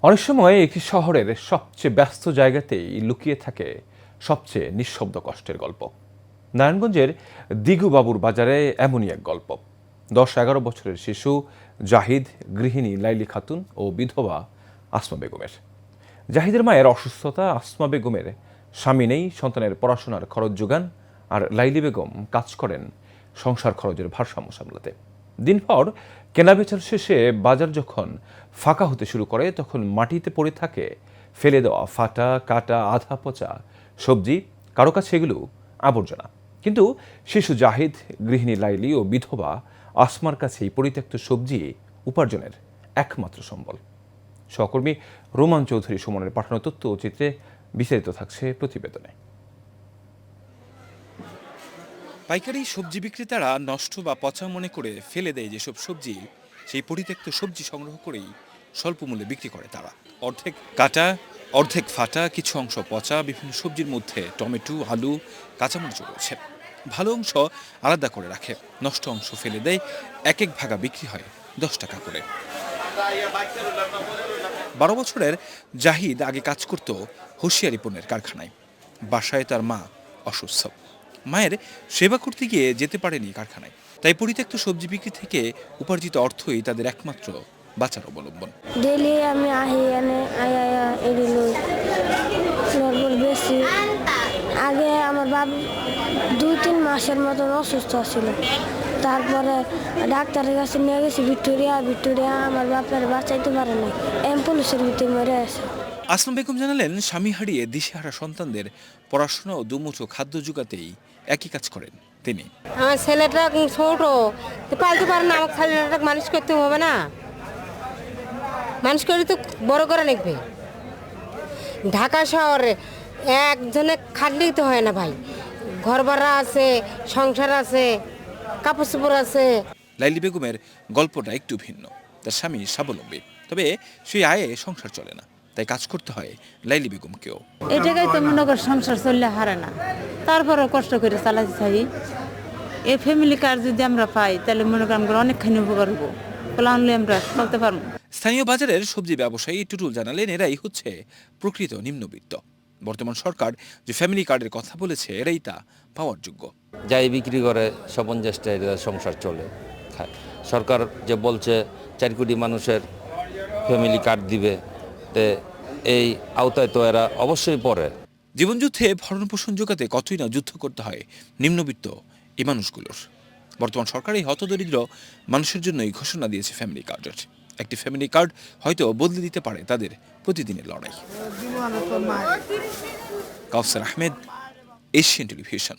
অনেক সময় একটি শহরের সবচেয়ে ব্যস্ত জায়গাতেই লুকিয়ে থাকে সবচেয়ে নিঃশব্দ কষ্টের গল্প। নারায়ণগঞ্জের দিগুবাবুর বাজারে এমনই এক গল্প। 10-11 বছরের শিশু জাহিদ, গৃহিণী লাইলি খাতুন ও বিধবা আসমা বেগমের। জাহিদের মায়ের অসুস্থতা, আসমা বেগমের স্বামী নেই, সন্তানের পড়াশোনার খরচ যোগান, আর লাইলি বেগম কাজ করেন সংসার খরচের ভারসাম্য সামলাতে। দিনভর কেনাবেচার শেষে বাজার যখন ফাঁকা হতে শুরু করে, তখন মাটিতে পড়ে থাকে ফেলে দেওয়া ফাটা, কাটা, আধা পচা সবজি। কারো কাছে এগুলো আবর্জনা, কিন্তু শিশু জাহিদ, গৃহিণী লাইলি ও বিধবা আসমার কাছে এই পরিত্যক্ত সবজি উপার্জনের একমাত্র সম্বল। সহকর্মী রোমান চৌধুরী সুমনের পাঠানো তথ্য ও চিত্রে বিস্তারিত থাকছে প্রতিবেদনে। পাইকারি সবজি বিক্রেতারা নষ্ট বা পচা মনে করে ফেলে দেয় যেসব সবজি, সেই পরিত্যক্ত সবজি সংগ্রহ করেই স্বল্প মূল্যে বিক্রি করে তারা। অর্ধেক কাটা, অর্ধেক ফাটা, কিছু অংশ পচা। বিভিন্ন সবজির মধ্যে টমেটো, আলু, কাঁচামরিচ রয়েছে। ভালো অংশ আলাদা করে রাখে, নষ্ট অংশ ফেলে দেয়। এক এক ভাগা বিক্রি হয় 10 টাকা করে। 12 বছরের জাহিদ আগে কাজ করত হুঁশিয়ারি পণ্যের কারখানায়। বাসায় তার মা অসুস্থ, মায়ের সেবা করতে গিয়ে যেতে পারেনি কারখানায়। তাই পরিত্যক্ত সবজি বিক্রি থেকে উপার্জিত অর্থই তাদের একমাত্র বাঁচার অবলম্বন। ডেলি আমি আহি এনে আয়া এগুলো নর্মাল বেশি। আগে আমার বাপ 2-3 মাসের মতন অসুস্থ ছিল। তারপরে ডাক্তারের কাছে নিয়ে গেছি ভিক্টোরিয়া আমার বাপের বাঁচাইতে পারে না, অ্যাম্বুলেন্সের ভিতরে মরে আছে। আসমা বেগম জানালেন, স্বামী হারিয়ে দিশেহারা সন্তানদের পড়াশোনা ও দুমুঠো খাদ্য জোগাতেই একই কাজ করেন তিনি। আমার ছেলেটা ছোট, পালতে পারে না, আমার ছেলেটা মানুষ করতে হবে না, মানুষ করে তো বড় করে লিখবে। ঢাকা শহরে একজনে খাটলেই তো হয় না ভাই, ঘর ভাড়া আছে, সংসার আছে, কাপড় চোপড় আছে। লাইলি বেগমের গল্পটা একটু ভিন্ন। তার স্বামী স্বাবলম্বী, তবে সেই আয়ে সংসার চলে না, তাই কাজ করতে হয় লাইলি বেগমকেও। এই জায়গায় তো মনে কর সংসার চললে হারে না, তারপরও কষ্ট করে চালাতে চাই। এই ফ্যামিলি কার্ড যদি আমরা পাই, তাহলে মনে করি আমরা অনেকখানি উপকার হবো, প্ল্যান আমরা চলতে পারবো। স্থানীয় বাজারের সবজি ব্যবসায়ী টুটুল জানালেন, এরাই হচ্ছে প্রকৃত নিম্নবিত্ত। বর্তমান সরকার যে ফ্যামিলি কার্ডের কথা বলেছে, এরাই তা পাওয়ার যোগ্য। যাই বিক্রি করে 50 টাকা সংসার চলে খায়। সরকার যে বলছে 4 কোটি মানুষের ফ্যামিলি কার্ড দিবে, তে এই আওতায় তো এরা অবশ্যই পড়ে। জীবনযুদ্ধে ভরণপোষণ জোগাতে কতই না যুদ্ধ করতে হয় নিম্নবিত্ত এই মানুষগুলোর। বর্তমান সরকার এই হতদরিদ্র মানুষের জন্যই ঘোষণা দিয়েছে ফ্যামিলি কার্ডের। একটি ফ্যামিলি কার্ড হয়তো বদলে দিতে পারে তাদের প্রতিদিনের লড়াই। কাউসার আহমেদ, এশিয়ান টেলিভিশন।